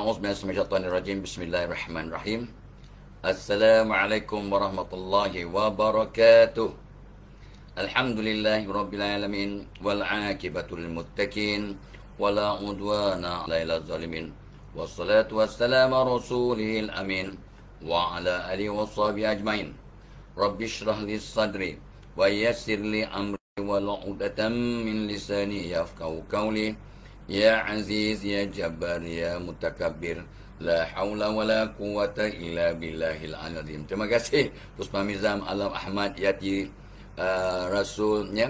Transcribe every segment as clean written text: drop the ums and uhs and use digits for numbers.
A'udzubillahi Bismillahirrahmanirrahim. Assalamualaikum warahmatullahi wabarakatuh. Alhamdulillahirabbil alamin wal 'aqibatul muttaqin wala udwana 'alal zalimin. Wassalatu wassalamu rasulil amin wa ala alihi washabihi ajmain. Rabbi shrah li sadri wa yassir li amri wa 'uqdatam min lisani yafqahu qawli. Ya Aziz, Ya Jabbar, Ya Mutakabbir, la haula wa la quwata illa billahil azim. Terima kasih Puspa Mizam, Alam Ahmad, Yati Rasulnya,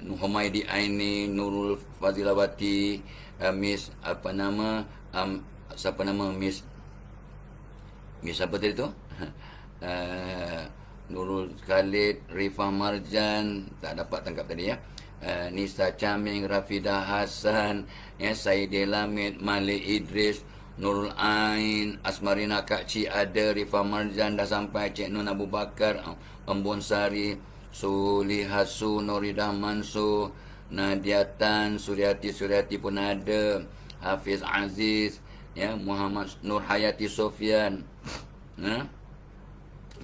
Humaydi Aini, Nurul Fazilawati, Miss siapa nama Miss apa tadi tu? Nurul Khalid, Rifah Marjan, tak dapat tangkap tadi ya. Nisa Caming, Rafidah Hasan, ya, Saidi Lamid, Malik Idris, Nurul Ain, Asmarina Kak Cik ada, Rifah Marjan dah sampai, Cik Nun Abu Bakar, Embun Sari, Sulihasu, Nuridah Mansur, Nadia Tan, Suryati pun ada, Hafiz Aziz, ya, Muhammad Nur Hayati Sofian, ya.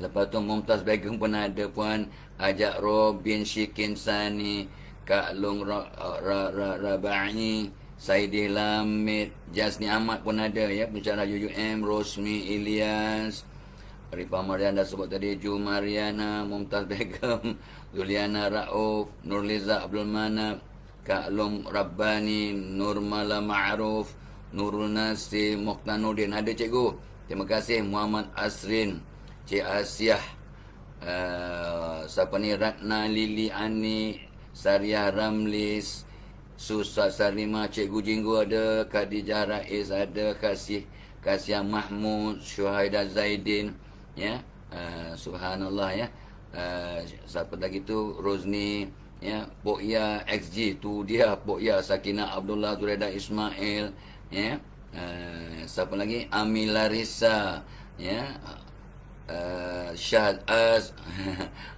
Lepas tu Mumtaz Begum pun ada, Puan Ajak Robin Syikin Sani, Kak Long Rabai, Saidi Lamid, Jasni Ahmad pun ada ya, pencara UUM, Rosmi Ilyas, Rifah Marian dah sebut tadi, Ju Mariana, Mumtaz Begum, Zuliana Rauf, Nurliza Abdul Manap, Kak Long Rabbani, Nurmala Ma'ruf, Nurul Nasi, Muqtanuddin ada cikgu. Terima kasih Muhammad Asrin, Cik Asyah, siapa ni, Ratna Lili Ani, Sariah Ramlis, Susah Sarima, Cikgu Jinggu ada, Khadijah Rais ada, Kasih Mahmud, Syuhaidah Zaidin, ya, subhanallah ya, siapa lagi tu, Rozni, ya, Pokya XG tu dia, Pokya Sakinah Abdullah, Zureda Ismail, ya, siapa lagi, Amila Risa, ya, Syahad Az,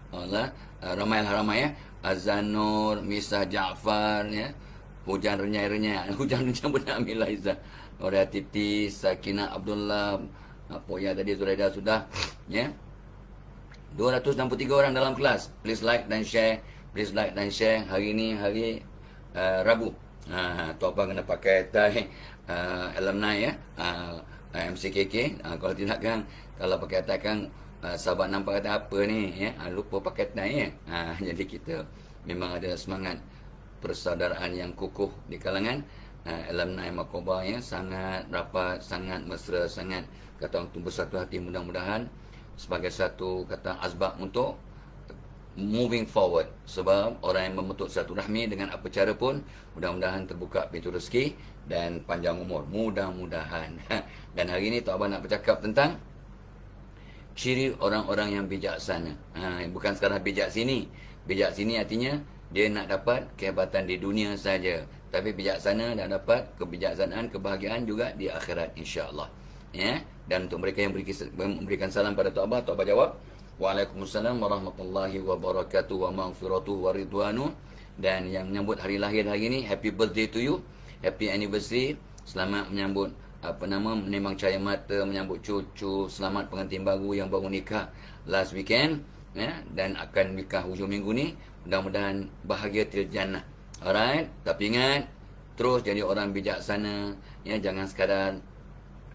Allah, ramai ya, Azanur, Misah Jaafar, ya, Hujan Renyai, Hujan benar Amila Izzah, Noria Titi, Sakinah Abdullah, apa ya tadi Zuraida sudah, ya. 263 orang dalam kelas. Please like dan share. Hari ini hari Rabu. Tu apa kena pakai tie alumni ya. MCKK. Kalau tidak kan, kalau pakai tie kan, sahabat nampak kata apa ni ya, lupa pakai tie ya. Jadi kita memang ada semangat persaudaraan yang kukuh di kalangan alumni Makoba ya, sangat rapat, sangat mesra, sangat kata untuk bersatu hati, mudah-mudahan sebagai satu kata asbab untuk moving forward, sebab orang yang membentuk silaturahmi dengan apa cara pun mudah-mudahan terbuka pintu rezeki dan panjang umur, mudah-mudahan. Dan hari ini Tok Abang nak bercakap tentang ciri orang-orang yang bijaksana. Bukan sekadar bijak sini. Bijak sini artinya dia nak dapat kehebatan di dunia saja, tapi bijaksana dan dapat kebijaksanaan, kebahagiaan juga di akhirat insya-Allah. Ya. Dan untuk mereka yang memberikan salam pada Tok Abah, Tok Abah jawab, Waalaikumsalam warahmatullahi wabarakatuh wa maghfiratuh wa ridwanu. Dan yang menyambut hari lahir hari ini, happy birthday to you, happy anniversary, selamat menyambut menembang cahaya mata, menyambut cucu, selamat pengantin baru yang baru nikah last weekend, ya, dan akan nikah hujung minggu ni, mudah-mudahan bahagia til jannah. Alright, tapi ingat terus jadi orang bijaksana, ya, jangan sekadar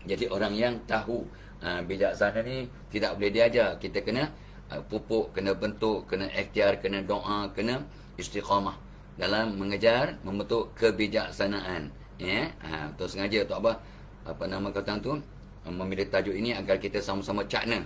jadi orang yang tahu. Bijaksana ni tidak boleh diajar, kita kena pupuk, kena bentuk, kena ikhtiar, kena doa, kena istiqamah dalam mengejar membentuk kebijaksanaan, ya. Terus sengaja Tok Abah kata tu memilih tajuk ini agar kita sama-sama cakna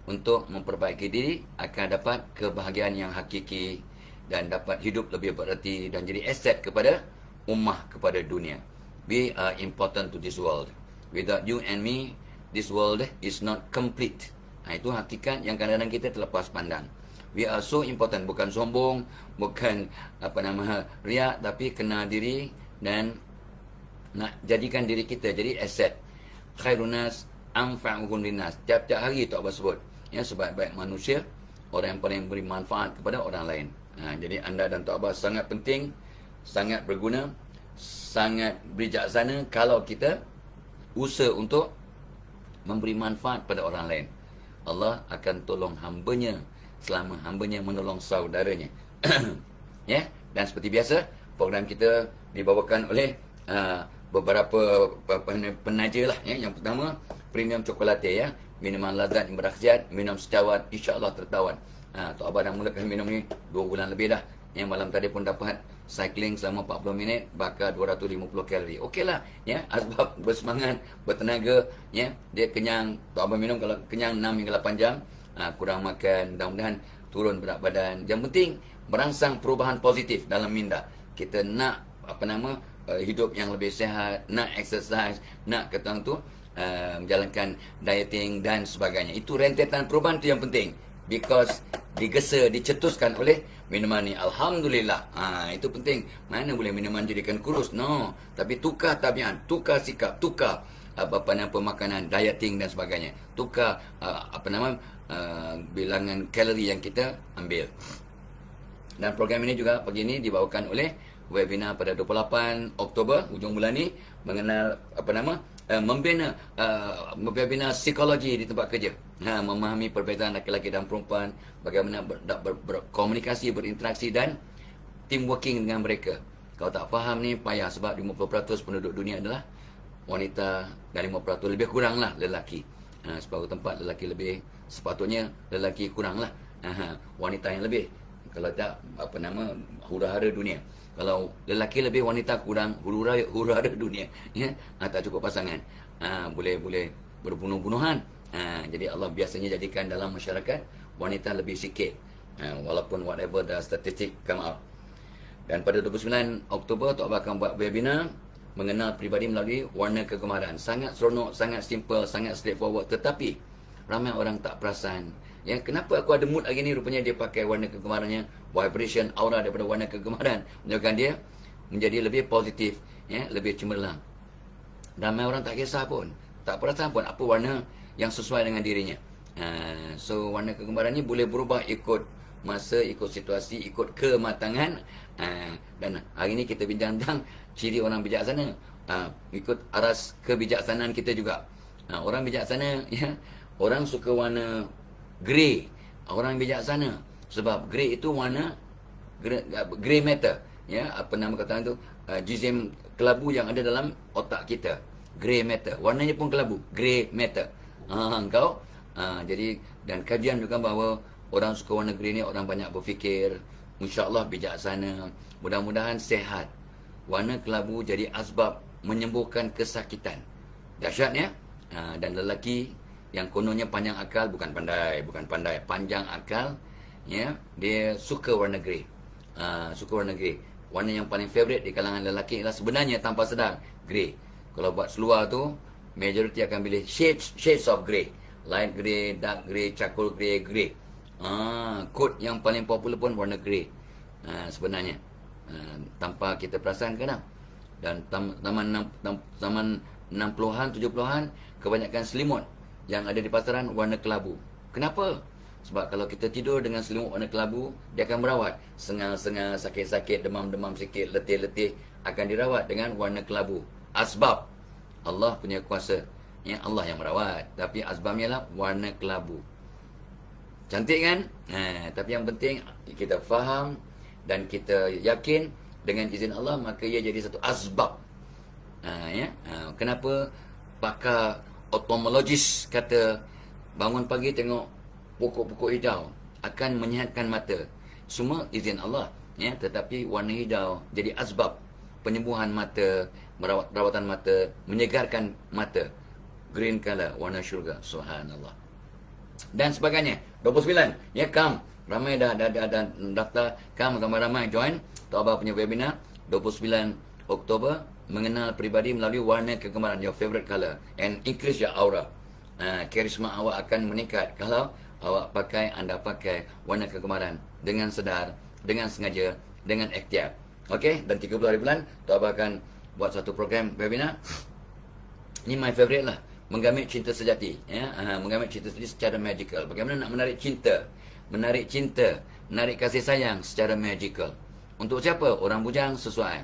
untuk memperbaiki diri akan dapat kebahagiaan yang hakiki dan dapat hidup lebih bererti dan jadi aset kepada ummah, kepada dunia. We are important to this world. Without you and me, this world is not complete. Itu hakikat yang kadang-kadang kita terlepas pandang. We are so important, bukan sombong, bukan riak, tapi kenal diri dan nak jadikan diri kita jadi aset. Khairunas anfa'uhum linnas. Tiap-tiap hari Tok Abah sebut, ya, sebaik-baik manusia orang yang paling beri manfaat kepada orang lain. Jadi anda dan Tok Abah sangat penting, sangat berguna, sangat bijaksana kalau kita usaha untuk memberi manfaat pada orang lain. Allah akan tolong hambanya selama hambanya menolong saudaranya. Ya, dan seperti biasa, program kita dibawakan oleh beberapa penaja lah. Ya. Yang pertama, premium coklatay, ya. Minuman lazat yang berkhasiat, minum secawat, insya-Allah tertawan. Tok Abah dah mulakan minum ni 2 bulan lebih dah. Yang malam tadi pun dapat cycling selama 40 minit, bakar 250 kalori. Okeylah, ya. Asbab bersemangat, bertenaga, ya. Dia kenyang, Tok Abah minum kalau kenyang 6 hingga 8 jam. Kurang makan, mudah-mudahan turun berat badan. Yang penting merangsang perubahan positif dalam minda. Kita nak hidup yang lebih sihat, nak exercise, nak ketang tu menjalankan dieting dan sebagainya. Itu rentetan perubahan tu yang penting. Because digesa, dicetuskan oleh minuman ni. Alhamdulillah. Itu penting. Mana boleh minuman jadikan kurus? No. Tapi tukar tabiat, tukar sikap, tukar pemakanan, dieting dan sebagainya. Tukar bilangan kalori yang kita ambil. Dan program ini juga pagi ini dibawakan oleh webinar pada 28 Oktober, hujung bulan ni, mengenal membina webinar psikologi di tempat kerja. Memahami perbezaan lelaki-lelaki dan perempuan, bagaimana berkomunikasi, berinteraksi dan team working dengan mereka. Kalau tak faham ni payah, sebab 50% penduduk dunia adalah wanita dan 50% lebih kuranglah lelaki. Separuh tempat lelaki lebih, sepatutnya lelaki kuranglah, wanita yang lebih. Kalau tak huru-hara dunia. Kalau lelaki lebih, wanita kurang, huru-hara dunia. Ya, tak cukup pasangan. Boleh berbunuh-bunuhan. Jadi Allah biasanya jadikan dalam masyarakat wanita lebih sikit. Walaupun whatever the statistic come out. Dan pada 29 Oktober Tok Abah akan buat webinar mengenal peribadi melalui warna kegemaran. Sangat seronok, sangat simple, sangat straightforward, tetapi ramai orang tak perasan. Ya, kenapa aku ada mood hari ni? Rupanya dia pakai warna kegemarannya, vibration, aura daripada warna kegemaran menyebabkan dia menjadi lebih positif, ya, lebih cemerlang. Ramai orang tak kisah pun, tak perasan pun apa warna yang sesuai dengan dirinya. So warna kegemaran ni boleh berubah ikut masa, ikut situasi, ikut kematangan. Dan hari ni kita bincang tentang ciri orang bijaksana, ikut aras kebijaksanaan kita juga. Orang bijaksana, ya, orang suka warna grey. Orang bijaksana, sebab grey itu warna grey matter, ya, kata tu, jizim kelabu yang ada dalam otak kita. Grey matter, warnanya pun kelabu, grey matter. Jadi, dan kajian juga bahawa orang suka warna grey ni orang banyak berfikir, insya-Allah bijaksana, mudah-mudahan sehat. Warna kelabu jadi asbab menyembuhkan kesakitan. Dahsyat, ya. Dan lelaki yang kononnya panjang akal, bukan pandai, panjang akal, ya, dia suka warna grey. Suka warna grey. Warna yang paling favorite di kalangan lelaki ialah sebenarnya tanpa sedar grey. Kalau buat seluar tu, majority akan pilih shades of grey. Light grey, dark grey, charcoal grey, grey. Coat yang paling popular pun warna grey. Sebenarnya tanpa kita perasan kadang. Dan zaman 60-an, 70-an, kebanyakan selimut yang ada di pasaran warna kelabu. Kenapa? Sebab kalau kita tidur dengan selimut warna kelabu, dia akan merawat. Sengal-sengal, sakit-sakit, demam-demam sikit, letih-letih, akan dirawat dengan warna kelabu. Asbab Allah punya kuasa, ya, Allah yang merawat, tapi asbabnya lah warna kelabu. Cantik kan? Tapi yang penting kita faham dan kita yakin dengan izin Allah, maka ia jadi satu asbab. Kenapa pakar ophthalmologist kata bangun pagi tengok pokok-pokok hijau akan menyihatkan mata? Semua izin Allah, ya. Tetapi warna hijau jadi asbab penyembuhan mata, rawatan mata, menyegarkan mata. Green color, warna syurga, subhanallah. Dan sebagainya. 29, ya, come. Ramai dah daftar, come ramai-ramai join Tok Abah punya webinar 29 Oktober, mengenal peribadi melalui warna kegemaran, your favorite color, and increase your aura. Karisma awak akan meningkat kalau anda pakai warna kegemaran dengan sedar, dengan sengaja, dengan ikhtiar. Okey, dan 30 hari bulan Tok Abah akan buat satu program webinar. Ini my favorite lah, menggamit cinta sejati, ya. Menggamit cinta sejati secara magical. Bagaimana nak menarik cinta, menarik kasih sayang secara magical. Untuk siapa? Orang bujang sesuai,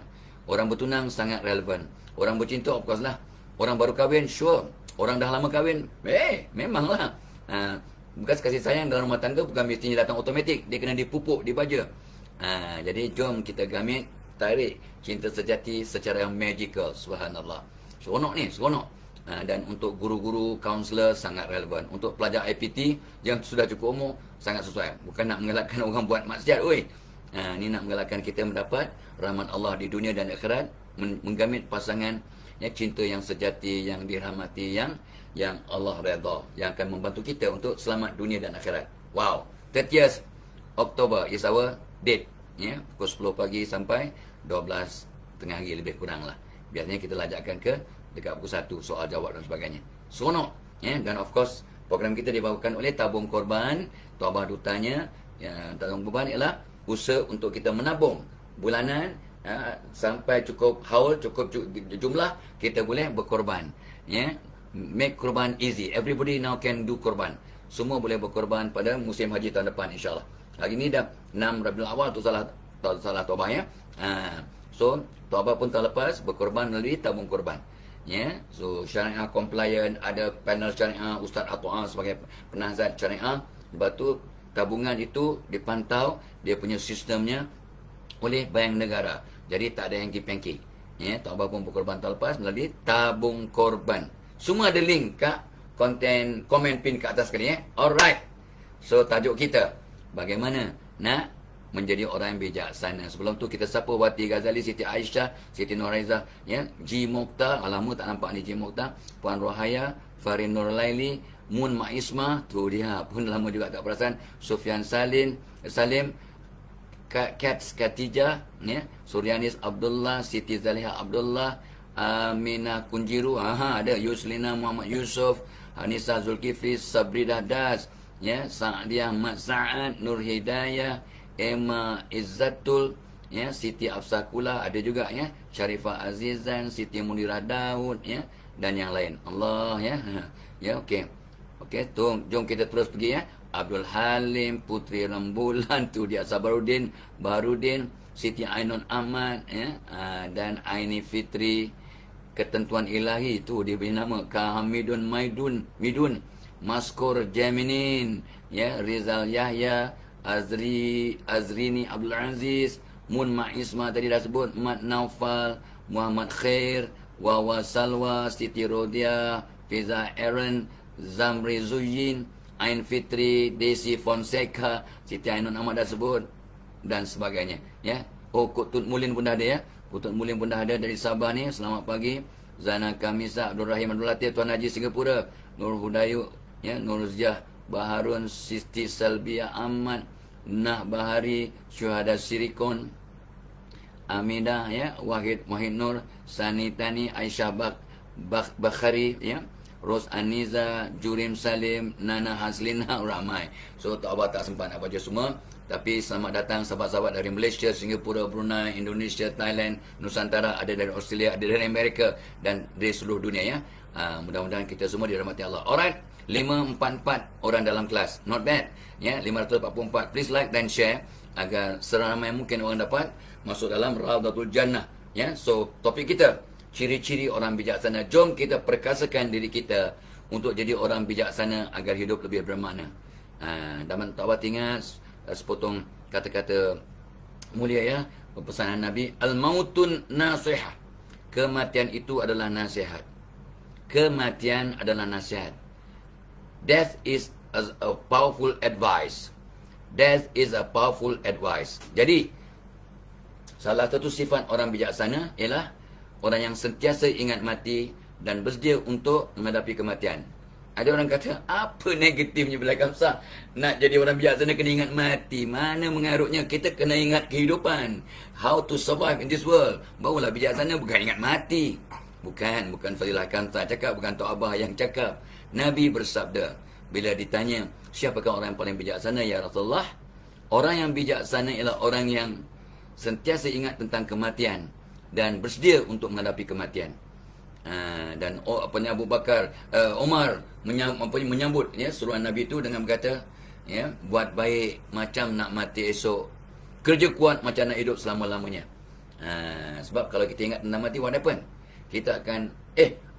orang bertunang sangat relevan, orang bercinta of course lah, Orang baru kahwin, sure. Orang dah lama kahwin, memanglah. Bekas kasih sayang dalam rumah tangga bukan mestinya datang automatik. Dia kena dipupuk, dibaja. Jadi jom kita gamit, tarik cinta sejati secara yang magical. Subhanallah. Seronok ni, seronok. Dan untuk guru-guru, kaunselor sangat relevan. Untuk pelajar IPT yang sudah cukup umur, sangat sesuai. Bukan nak mengalahkan orang buat maksiat, oi. Ni nak mengalahkan kita mendapat rahmat Allah di dunia dan akhirat, menggamit pasangan ya, cinta yang sejati, yang dirahmati, yang Allah redha, yang akan membantu kita untuk selamat dunia dan akhirat. Wow, 30th October is our date, ya, pukul 10 pagi sampai 12 tengah hari lebih kurang lah. Biasanya kita lajakkan ke dekat pukul 1, soal jawab dan sebagainya. Seronok, ya. Dan of course program kita dibawakan oleh Tabung Korban, Taubat Dutanya. Ya, Tabung Korban ialah usaha untuk kita menabung bulanan, sampai cukup haul, cukup jumlah, kita boleh berkorban, ya. Make korban easy. Everybody now can do korban. Semua boleh berkorban pada musim haji tahun depan, insyaAllah. Hari ni dah 6 Rabiul Awal tu salah Taubah, ya. So Taubah pun tahun lepas berkorban melalui tabung korban, ya. So syariah compliant, ada panel syariah, Ustaz Ato'ah sebagai penasihat syariah. Lepas tu tabungan itu dipantau, dia punya sistemnya oleh Bank Negara. Jadi tak ada yang pengki. Ya, Taubah pun berkorban tahun lepas melalui tabung korban. Semua ada link kat konten komen pin kat atas sekali, ya. Alright. So tajuk kita, bagaimana nak menjadi orang yang bijaksana. Sebelum tu kita sapa Wati Ghazali, Siti Aisyah, Siti Nurhaiza, ya, Ji Mokhtar, lama tak nampak ni Ji Mokhtar, Puan Rohaya, Farin Nurlaili, Mun Maisma, tu dia pun lama juga tak perasan, Sufyan Salim, Kats Katijah, ya, Suryanis Abdullah, Siti Zaliha Abdullah, Aminah Kunjiru, ada Yuslina Muhammad Yusuf, Anissa Zulkifli, Sabridah Das, ya, Sa'diyah Mat Sa'ad, Nur Hidayah, Emma Izzatul, ya, Siti Afsakula ada juga, ya, Sharifah Azizan, Siti Munirah Daud, ya, dan yang lain. Allah, ya. Ya, okey. Okey, jom kita terus pergi, ya. Abdul Halim, Putri Rembulan, tu dia, Sabarudin, Barudin, Siti Ainun Ahmad, ya, dan Aini Fitri, Ketentuan Ilahi, tu dia punya nama, Kahamidun Midun, Maskur Jaminin, ya, Rizal Yahya, Azrini Abdul Aziz, Mun Maisma tadi dah sebut, Mat Naufal, Muhammad Khair, Wawa Salwa, Siti Rodia, Fiza Aaron, Zamri Zuyin, Ain Fitri, Desi Fonseca, Siti Ainun Ahmad dah sebut, dan sebagainya, ya. Oh, Kutut Mulin pun dah ada, ya. Kutut Mulin pun dah ada dari Sabah ni. Selamat pagi. Zana Kamisa, Abdul Rahim Abdul Latif, Tuan Haji Singapura, Nur Hudayu, ya, Nur Ziah Baharun, Siti Salbia Ahmad, Nah Bahari, Syuhada Sirikon, Amidah, ya, Wahid Nur, Sani Tani, Aisyah Bakhari, ya, Ros Aniza, Jurim Salim, Nana Haslina, ramai. So Taubah tak sempat nak baca semua. Tapi selamat datang sahabat-sahabat dari Malaysia, Singapura, Brunei, Indonesia, Thailand, Nusantara, ada dari Australia, ada dari Amerika, dan dari seluruh dunia, ya. Mudah-mudahan kita semua dirahmati Allah. Alright, 544 orang dalam kelas. Not bad, ya, 544. Please like dan share agar seramai mungkin orang dapat masuk dalam Rawdatul Jannah, ya. So topik kita, ciri-ciri orang bijaksana. Jom kita perkasakan diri kita untuk jadi orang bijaksana agar hidup lebih bermakna. Dan Taubah ingat sepotong kata-kata mulia, ya, pesanan Nabi, al-mautun nasihah. Kematian itu adalah nasihat. Kematian adalah nasihat. Death is a powerful advice. Death is a powerful advice. Jadi salah satu sifat orang bijaksana ialah orang yang sentiasa ingat mati dan bersedia untuk menghadapi kematian. Ada orang kata, apa negatifnya bila kamsah? Nak jadi orang bijaksana kena ingat mati. Mana mengarutnya? Kita kena ingat kehidupan. How to survive in this world. Barulah bijaksana, bukan ingat mati. Bukan Fadilah Kamsah cakap, bukan Tok Abah yang cakap. Nabi bersabda, bila ditanya, siapakah orang yang paling bijaksana, ya Rasulullah? Orang yang bijaksana ialah orang yang sentiasa ingat tentang kematian dan bersedia untuk menghadapi kematian. Dan Abu Bakar, Umar menyambut, ya, suruhan Nabi itu dengan berkata, ya, buat baik macam nak mati esok, kerja kuat macam nak hidup selama-lamanya. Sebab kalau kita ingat tentang mati, what happen? Kita akan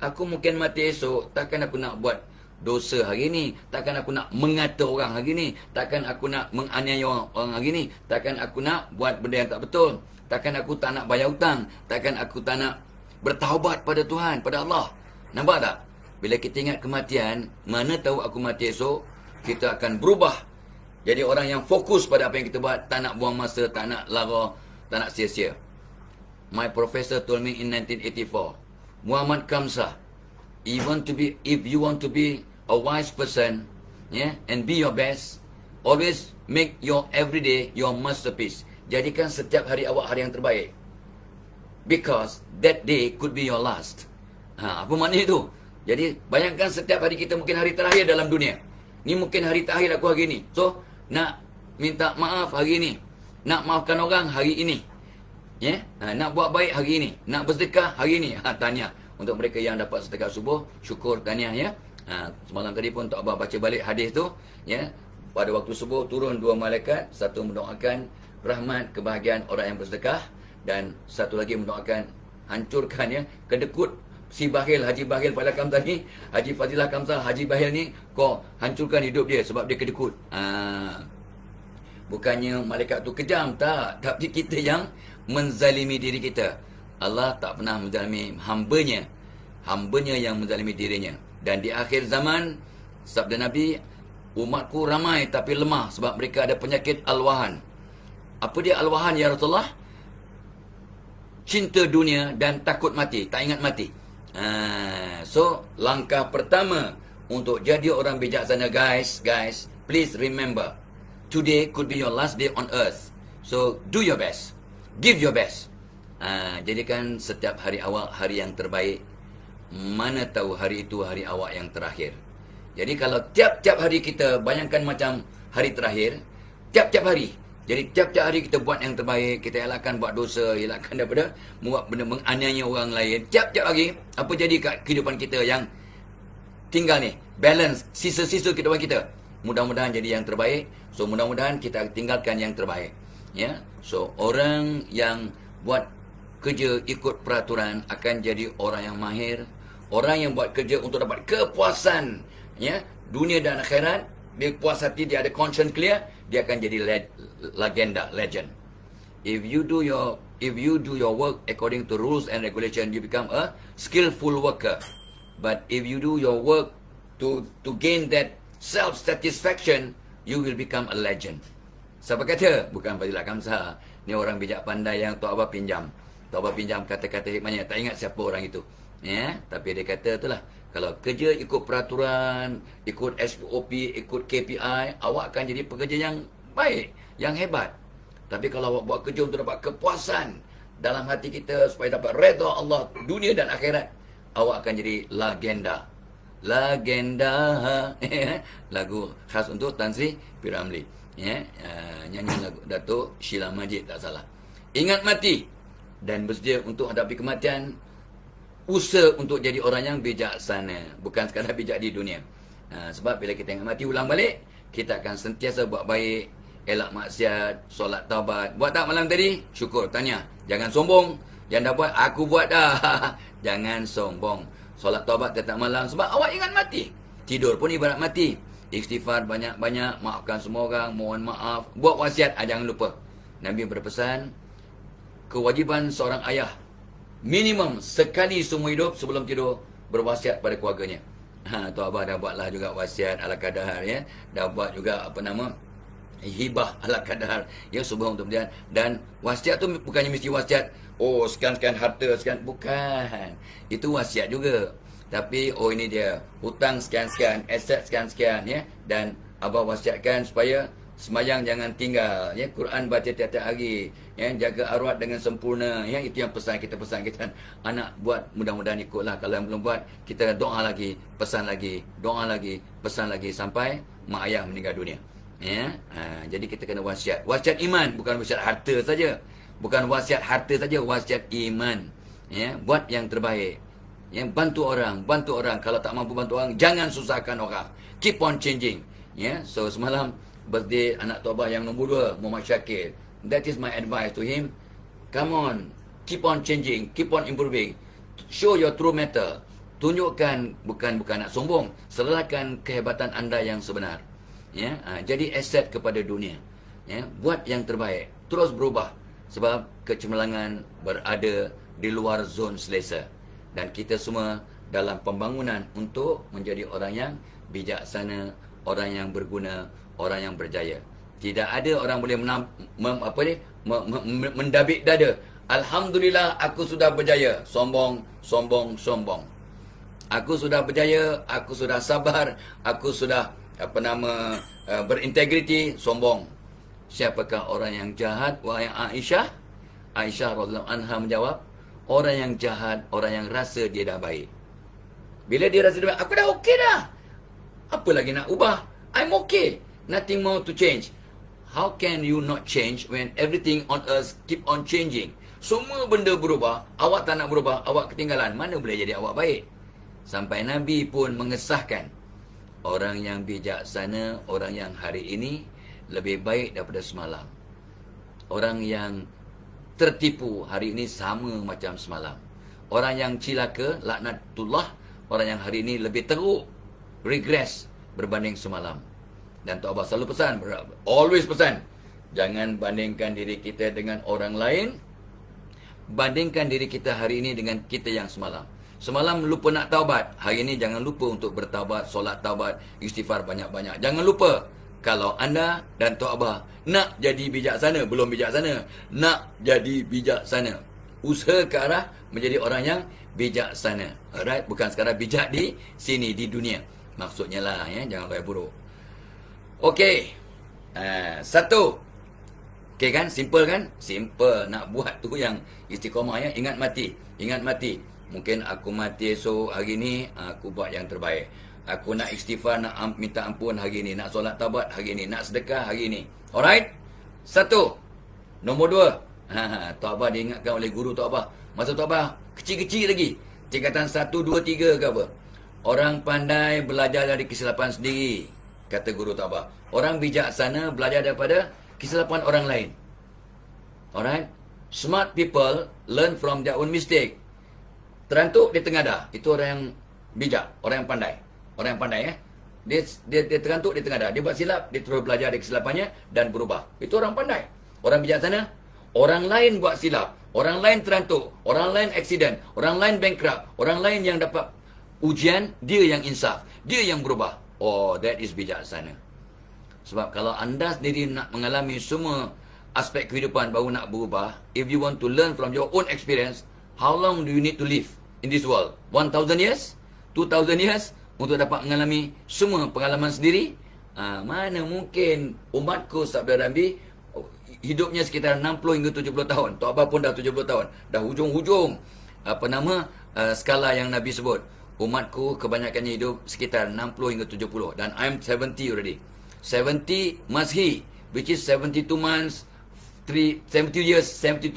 Aku mungkin mati esok, takkan aku nak buat dosa hari ni, takkan aku nak mengata orang hari ni, takkan aku nak menganiaya orang hari ni, takkan aku nak buat benda yang tak betul, takkan aku tak nak bayar hutang, takkan aku tak nak bertaubat pada Tuhan, pada Allah. Nampak tak? Bila kita ingat kematian, mana tahu aku mati esok, kita akan berubah. Jadi orang yang fokus pada apa yang kita buat, tak nak buang masa, tak nak lara, tak nak sia-sia. My professor told me in 1984, Muhammad Kamsah, if you want to be a wise person, yeah, and be your best, always make your everyday your masterpiece. Jadikan setiap hari awak hari yang terbaik. Because that day could be your last. Apa makna itu? Jadi bayangkan setiap hari kita mungkin hari terakhir dalam dunia. Ni mungkin hari terakhir aku hari ini. So nak minta maaf hari ini, nak maafkan orang hari ini, ya, nak buat baik hari ini, nak bersedekah hari ini. Tahniah untuk mereka yang dapat sedekah subuh, syukur, tahniah ya. Semalam tadi pun Tok Abah baca balik hadis tu, ya. Pada waktu subuh turun dua malaikat, satu mendoakan rahmat kebahagiaan orang yang bersedekah, dan satu lagi mendoakan hancurkan, ya, kedekut si Bahil, Haji Bahil Fadilah Kamsah ni, Haji Fadilah Kamsah, Haji Bahil ni, kau hancurkan hidup dia sebab dia kedekut. Bukannya malaikat tu kejam, tak. Tapi kita yang menzalimi diri kita. Allah tak pernah menzalimi hambanya. Hambanya yang menzalimi dirinya. Dan di akhir zaman, sabda Nabi, umatku ramai tapi lemah sebab mereka ada penyakit alwahan. Apa dia alwahan ya Rasulullah? Cinta dunia dan takut mati, tak ingat mati. So langkah pertama untuk jadi orang bijaksana, guys, please remember, today could be your last day on earth. So do your best, give your best. Jadikan setiap hari awak hari yang terbaik. Mana tahu hari itu hari awak yang terakhir. Jadi kalau tiap-tiap hari kita bayangkan macam hari terakhir, tiap-tiap hari. Jadi tiap-tiap hari kita buat yang terbaik, kita elakkan buat dosa, elakkan daripada buat benda menganiaya orang lain. Tiap-tiap hari, apa jadi kat kehidupan kita yang tinggal ni? Balance, sisa-sisa kehidupan kita. Mudah-mudahan jadi yang terbaik. So mudah-mudahan kita tinggalkan yang terbaik. Ya. So orang yang buat kerja ikut peraturan akan jadi orang yang mahir. Orang yang buat kerja untuk dapat kepuasan, ya, dunia dan akhirat, dia puas hati, dia ada conscience clear, dia akan jadi legend. If you do your work according to rules and regulation, you become a skillful worker. But if you do your work to gain that self satisfaction, you will become a legend. Siapa kata? Bukan Fadilah Kamsah. Ni orang bijak pandai yang Tok Abah pinjam. Tok Abah pinjam kata-kata hikmahnya. Tak ingat siapa orang itu, ya, tapi dia kata itulah, kalau kerja ikut peraturan, ikut SOP, ikut KPI, awak akan jadi pekerja yang baik, yang hebat. Tapi kalau awak buat kerja untuk dapat kepuasan dalam hati kita, supaya dapat redha Allah dunia dan akhirat, awak akan jadi legenda. Lagu khas untuk Tan Sri P. Ramlee, ya, nyanyi lagu Datuk Sheila Majid tak salah. Ingat mati dan bersedia untuk hadapi kematian. Usaha untuk jadi orang yang bijaksana, bukan sekadar bijak di dunia. Sebab bila kita ingat mati, ulang balik, kita akan sentiasa buat baik, elak maksiat, solat taubat. Buat tak malam tadi? Syukur, tahniah. Jangan sombong. Yang dah buat, aku buat dah. Jangan sombong. Solat taubat tetap malam sebab awak ingat mati. Tidur pun ibarat mati. Istighfar banyak-banyak, maafkan semua orang, mohon maaf, buat wasiat, jangan lupa. Nabi berpesan, kewajiban seorang ayah minimum sekali seumur hidup sebelum tidur berwasiat pada keluarganya. Tok Abah dah buatlah juga wasiat ala kadar, ya. Dah buat juga hibah ala kadar, ya, subhan untuk dia. Dan wasiat tu bukannya mesti wasiat, oh sekian-sekian harta, sekian, bukan. Itu wasiat juga. Tapi ini dia hutang sekian-sekian, aset sekian-sekian, ya. Dan Abah wasiatkan supaya semayang jangan tinggal, ya, Quran baca tiap-tiap hari, ya, jaga arwah dengan sempurna, ya. Itu yang kita pesan kita. Anak buat, mudah-mudahan ikutlah. Kalau yang belum buat, kita doa lagi, pesan lagi, doa lagi, pesan lagi sampai mak ayah meninggal dunia, ya. Jadi kita kena wasiat iman, bukan wasiat harta saja. Bukan wasiat harta saja, wasiat iman, ya. Buat yang terbaik, ya, bantu orang. Kalau tak mampu bantu orang, jangan susahkan orang. Keep on changing, ya. So semalam birthday anak Tok Abah yang nombor 2, Muhammad Syakir. That is my advice to him. Come on, keep on changing, keep on improving. Show your true matter. Tunjukkan, bukan nak sombong, serahkan kehebatan anda yang sebenar. Ya, jadi aset kepada dunia. Ya, buat yang terbaik, terus berubah, sebab kecemerlangan berada di luar zon selesa, dan kita semua dalam pembangunan untuk menjadi orang yang bijaksana, orang yang berguna, orang yang berjaya. Tidak ada orang boleh mendabik dada. Alhamdulillah, aku sudah berjaya. Sombong, sombong, sombong. Aku sudah berjaya, aku sudah sabar, aku sudah berintegriti. Sombong. Siapakah orang yang jahat? Wahai Aisyah. Aisyah radhiyallahu anha menjawab, orang yang jahat, orang yang rasa dia dah baik. Bila dia rasa dia baik, aku dah okey dah. Apa lagi nak ubah? I'm okay. Nothing more to change. How can you not change when everything on earth keep on changing? Semua benda berubah. Awak tak nak berubah, awak ketinggalan. Mana boleh jadi awak baik? Sampai Nabi pun mengesahkan, orang yang bijaksana, orang yang hari ini lebih baik daripada semalam. Orang yang tertipu hari ini sama macam semalam. Orang yang cilaka, laknatullah, orang yang hari ini lebih teruk, regress berbanding semalam. Dan Tok Abah selalu pesan, always pesan, jangan bandingkan diri kita dengan orang lain. Bandingkan diri kita hari ini dengan kita yang semalam. Semalam lupa nak taubat, hari ini jangan lupa untuk bertaubat, solat taubat, istighfar banyak-banyak. Jangan lupa, kalau anda dan Tok Abah nak jadi bijaksana, belum bijaksana, nak jadi bijaksana, usaha ke arah menjadi orang yang bijaksana. Alright, bukan sekadar bijak di sini, di dunia. Maksudnya lah, ya, jangan bayar buruk. Okey. Satu. Okey kan? Simple kan? Simple. Nak buat tu yang istiqamah, ya. Ingat mati. Ingat mati. Mungkin aku mati esok, hari ni aku buat yang terbaik. Aku nak istighfar, nak minta ampun hari ni, nak solat taubat hari ni, nak sedekah hari ni. Alright? Satu. Nombor dua. Tok Abah diingatkan oleh guru Tok Abah. Masa Tok Abah kecil-kecil lagi, tingkatan 1, 2, 3 ke apa. Orang pandai belajar dari kesilapan sendiri, kata guru Tok Abah. Orang bijaksana belajar daripada kesilapan orang lain. Alright? Smart people learn from their own mistake. Terantuk dia tengadah. Itu orang yang bijak, orang yang pandai. Orang yang pandai, ya. Dia terantuk, dia tengadah. Dia buat silap, dia terus belajar dari kesilapannya dan berubah. Itu orang pandai. Orang bijaksana, orang lain buat silap, orang lain terantuk, orang lain accident, orang lain bankrupt, orang lain yang dapat ujian, dia yang insaf, dia yang berubah. Oh, that is bijaksana. Sebab kalau anda sendiri nak mengalami semua aspek kehidupan baru nak berubah, if you want to learn from your own experience, how long do you need to live in this world? 1,000 years? 2,000 years? Untuk dapat mengalami semua pengalaman sendiri? Mana mungkin umatku, sabda Nabi, hidupnya sekitar 60 hingga 70 tahun. Tok Abah pun dah 70 tahun. Dah hujung-hujung skala yang Nabi sebut. Umatku kebanyakannya hidup sekitar 60 hingga 70. Dan I'm 70 already. 70 Mazhi, which is 72 months, 72 years, 3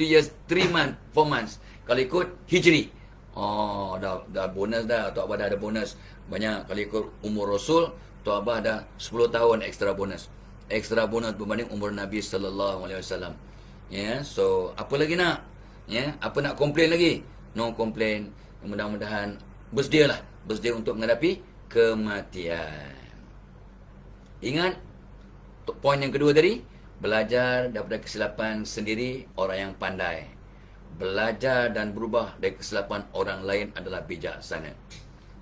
months, 4 months. Kalau ikut Hijri, oh, dah bonus dah. Tok Abah dah ada bonus banyak. Kalau ikut umur Rasul, Tok Abah dah 10 tahun extra bonus. Extra bonus berbanding umur Nabi sallallahu alaihi wasallam. Ya, so apa lagi nak? Ya, apa nak komplain lagi? No complain. Mudah-mudahan bersedia untuk menghadapi kematian. Ingat poin yang kedua tadi, belajar daripada kesilapan sendiri, orang yang pandai. Belajar dan berubah dari kesilapan orang lain adalah bijaksana.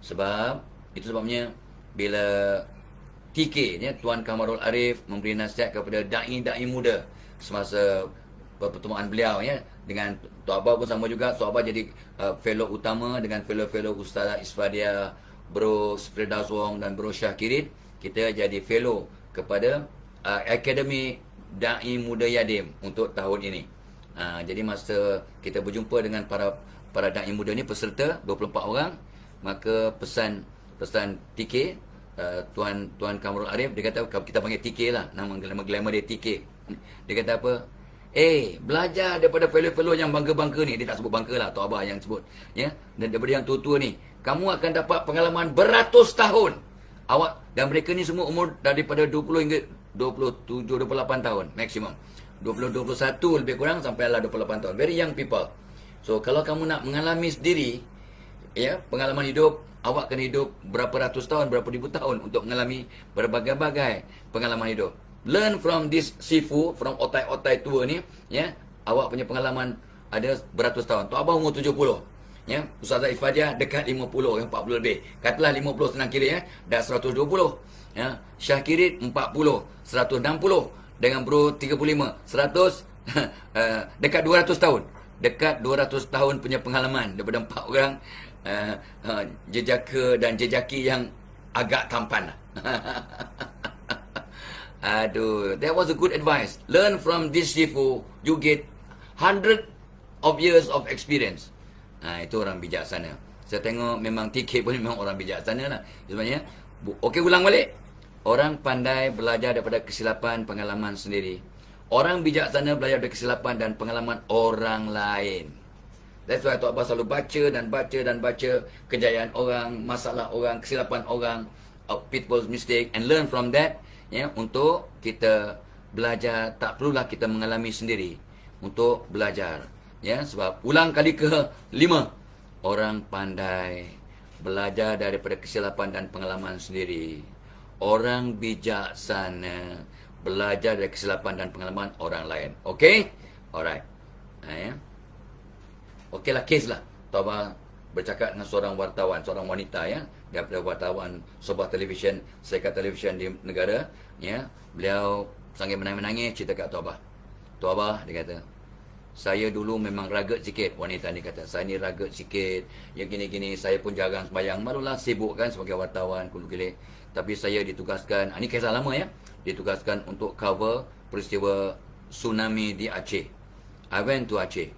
Sebab itu sebabnya bila TK, ya, Tuan Kamarul Arif memberi nasihat kepada da'i-da'i muda semasa pertemuan beliau, ya, dengan Tok Abah pun sama juga. Tok Abah jadi fellow utama dengan fellow Ustazah Isfadia, Bro Firdaus Wong dan Bro Syakirin. Kita jadi fellow kepada Akademi Da'i Muda Yadim untuk tahun ini. Jadi masa kita berjumpa dengan para da'i muda ni, peserta 24 orang, maka pesan TK, Tuan Kamarul Arif, dia kata, kita panggil TK lah, nama glamour dia TK. Dia kata apa? Belajar daripada fellow-fellow yang bangga-bangga ni. Dia tak sebut bangga lah, Tok Abah yang sebut, ya. Dan daripada yang tua-tua ni, kamu akan dapat pengalaman beratus tahun. Awak dan mereka ni semua umur daripada 20 hingga 27, 28 tahun maksimum. 21 lebih kurang sampailah 28 tahun. Very young people. So kalau kamu nak mengalami sendiri ya, pengalaman hidup, awak kena hidup berapa ratus tahun, berapa ribu tahun untuk mengalami berbagai-bagai pengalaman hidup. Learn from this Sifu, from otai-otai tua ni, ya. Awak punya pengalaman ada beratus tahun. Tok Abah umur 70. Ya, Ustazah Ifadiah dekat 50, 40 lebih. Katalah 50 senang kira ya, dah 120. Ya, Syah Kirit 40, 160 dengan Bro 35, 100 dekat 200 tahun. Dekat 200 tahun punya pengalaman daripada 4 orang jejaka dan jejaki yang agak tampan. Aduh, that was a good advice. Learn from this Sifu, you get 100 of years of experience. Itu orang bijaksana. Saya tengok memang TK pun memang orang bijaksana lah. Sebenarnya, okey, ulang balik. Orang pandai belajar daripada kesilapan pengalaman sendiri. Orang bijaksana belajar dari kesilapan dan pengalaman orang lain. That's why Tok Abah selalu baca dan baca dan baca kejayaan orang, masalah orang, kesilapan orang, people's mistake, and learn from that. Ya, untuk kita belajar, tak perlulah kita mengalami sendiri untuk belajar. Ya, sebab ulang kali ke-5, orang pandai belajar daripada kesilapan dan pengalaman sendiri. Orang bijaksana belajar dari kesilapan dan pengalaman orang lain. Okey? Alright. Ya. Okeylah, kes lah. Tok Abah bercakap dengan seorang wartawan, seorang wanita ya, daripada wartawan sebuah televisyen, syarikat televisyen di negara, ya. Beliau sangat menangis-menangis cerita kat Tok Abah. Tok Abah, dia kata, saya dulu memang ragut sikit. Wanita ni kata, saya ni ragut sikit, yang gini-gini, saya pun jarang sembahyang. Malulah sibuk kan sebagai wartawan, kulu-kilik. Tapi saya ditugaskan, ini kisah lama ya, ditugaskan untuk cover peristiwa tsunami di Aceh. I went to Aceh.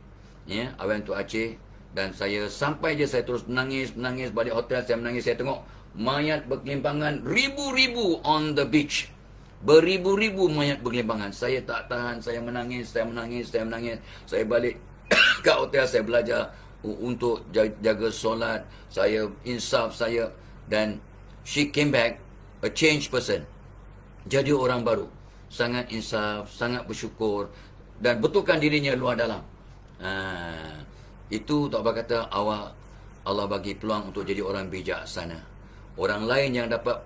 Ya, I went to Aceh. Dan saya sampai je saya terus menangis balik hotel, saya menangis, saya tengok mayat bergelimpangan ribu-ribu on the beach. Beribu-ribu mayat bergelimpangan. Saya tak tahan, saya menangis. Saya balik ke hotel, saya belajar untuk jaga solat, saya insaf saya, dan she came back a changed person. Jadi orang baru. Sangat insaf, sangat bersyukur dan betulkan dirinya luar dalam. Itu Tok Abah kata, Allah bagi peluang untuk jadi orang bijaksana. Orang lain yang dapat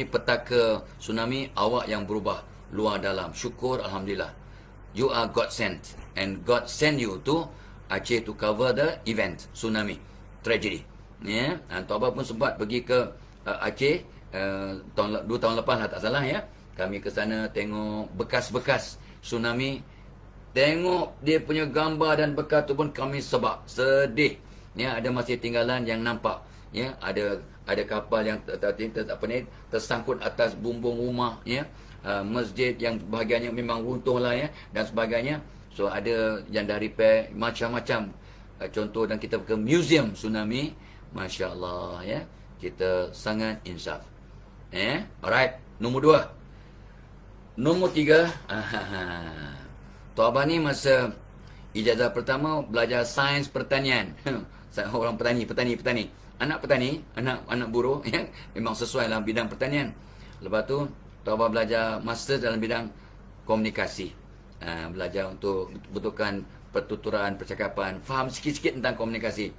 petaka tsunami, awak yang berubah luar dalam. Syukur, Alhamdulillah. You are God sent. And God send you to Aceh to cover the event, tsunami, tragedy. Ya, Tok Abah pun sempat pergi ke Aceh 2 tahun lepas lah, tak salah ya. Kami ke sana tengok bekas-bekas tsunami. Tengok dia punya gambar dan bekas tu pun kami sebab sedih. Ya, ada masih tinggalan yang nampak. Ya, ada kapal yang tersangkut atas bumbung rumah, ya. Masjid yang bahagiannya memang runtuh lah ya, dan sebagainya. So ada yang dah repair macam-macam contoh, dan kita ke museum tsunami. Masya-Allah ya. Kita sangat insaf. Alright, nombor 2. Nombor 3, Tok Abah ni masa ijazah pertama belajar sains pertanian. Orang petani. Anak petani, anak buruh ya, memang sesuai dalam bidang pertanian. Lepas tu Tok Abah belajar master dalam bidang komunikasi. Belajar untuk betulkan pertuturan, percakapan, faham sikit-sikit tentang komunikasi.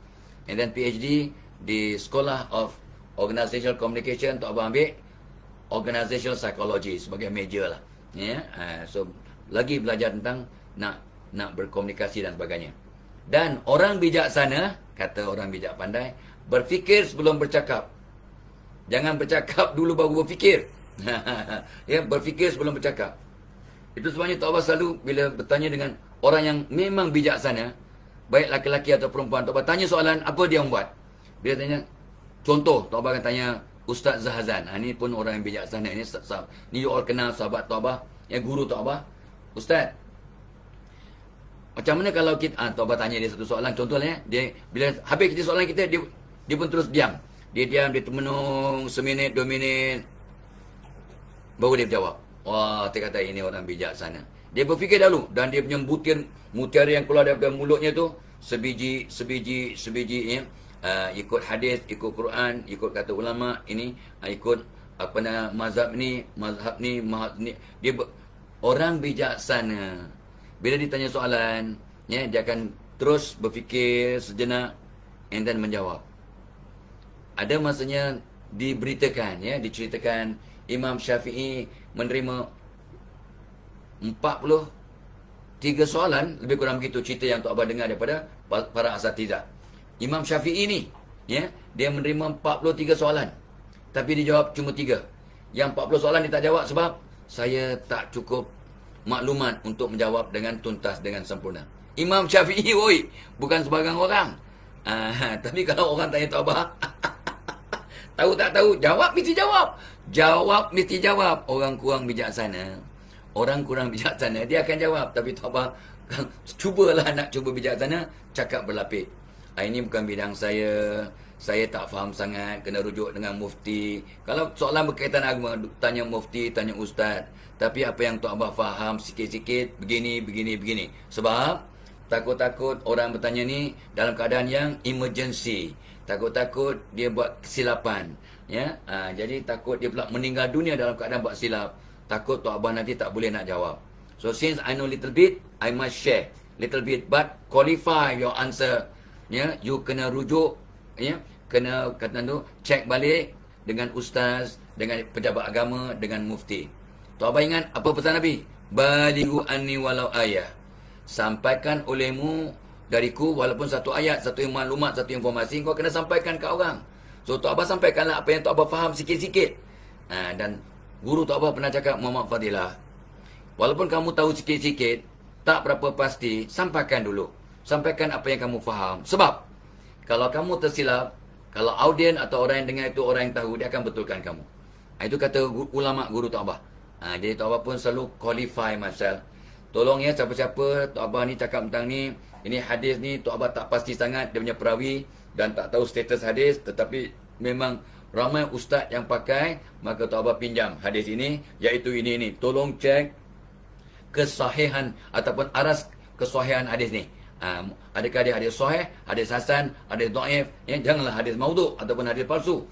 And then PhD di School of Organizational Communication, Tok Abah ambil Organizational Psychology sebagai major lah. Ya, so lagi belajar tentang nak berkomunikasi dan sebagainya. Dan orang bijaksana, kata orang bijak pandai, berfikir sebelum bercakap. Jangan bercakap dulu baru berfikir. Ya, berfikir sebelum bercakap. Itu sebabnya Tok Abah selalu bila bertanya dengan orang yang memang bijaksana, baik laki-laki atau perempuan, Tok Abah tanya soalan, apa dia buat? Bila tanya, contoh, Tok Abah akan tanya Ustaz Zahazan. Ini pun orang yang bijaksana. Ini you all kenal sahabat Tok Abah, yang guru Tok Abah. Ustaz, macam mana kalau kita, Tok Abah tanya dia satu soalan, contohnya, dia bila habis kita soalan kita, dia pun terus diam. Dia diam, dia termenung seminit, 2 minit, baru dia jawab. Wah, dia kata ini orang bijaksana. Dia berfikir dahulu, dan dia punya mutiara yang keluar daripada mulutnya tu sebiji ya. Ikut hadis, ikut Quran, ikut kata ulama, ini ikut mazhab ni. Dia orang bijaksana. Bila ditanya soalan, ya, dia akan terus berfikir sejenak and then menjawab. ada masanya diberitakan, ya, diceritakan Imam Syafi'i menerima 43 soalan, lebih kurang begitu cerita yang Tok Abah dengar daripada para asatidzah. Imam Syafi'i ni, ya, dia menerima 43 soalan, tapi dia jawab cuma 3. Yang 40 soalan dia tak jawab sebab saya tak cukup maklumat untuk menjawab dengan tuntas, dengan sempurna. Imam Syafi'i, woi, bukan sebarang orang. Tapi kalau orang tanya Tok Abah, tahu tak tahu, jawab mesti jawab. Jawab mesti jawab. Orang kurang bijaksana, dia akan jawab. Tapi Tok Abah, cubalah nak cuba bijaksana, cakap berlapik. Ini bukan bidang saya tak faham sangat, kena rujuk dengan mufti. Kalau soalan berkaitan agama, tanya mufti, tanya ustaz. Tapi apa yang Tok Abah faham sikit-sikit, begini. Sebab takut-takut orang bertanya ni dalam keadaan yang emergency. Takut-takut dia buat kesilapan, ya. Jadi takut dia pula meninggal dunia dalam keadaan buat silap. Takut Tok Abah nanti tak boleh nak jawab. So since I know little bit, I must share little bit, but qualify your answer. Ya, you kena rujuk, ya, kena kata tu check balik dengan ustaz, dengan pejabat agama, dengan mufti. Tok Abah ingat apa pesan Nabi? Balighu anni walau ayah. Sampaikan olehmu dariku walaupun satu ayat, satu maklumat, satu informasi, kau kena sampaikan ke orang. So Tok Abah sampaikanlah apa yang Tok Abah faham sikit-sikit. Dan guru Tok Abah pernah cakap, Muhammad Fadilah, walaupun kamu tahu sikit-sikit, tak berapa pasti, sampaikan dulu. Sampaikan apa yang kamu faham. Sebab kalau kamu tersilap, kalau audien atau orang yang dengar itu orang yang tahu, dia akan betulkan kamu. Itu kata ulama guru Tok Abah. Jadi Tok Abah pun selalu qualify myself. Tolong ya, siapa-siapa Tok Abah ni cakap tentang ni, ini hadis ni Tok Abah tak pasti sangat dia punya perawi dan tak tahu status hadis, tetapi memang ramai ustaz yang pakai, maka Tok Abah pinjam hadis ini, iaitu ini. Tolong cek kesahihan ataupun aras kesahihan hadis ni. Adakah dia hadis sahih, hadis hasan, hadis dhaif, ya, janganlah hadis maudhu ataupun hadis palsu.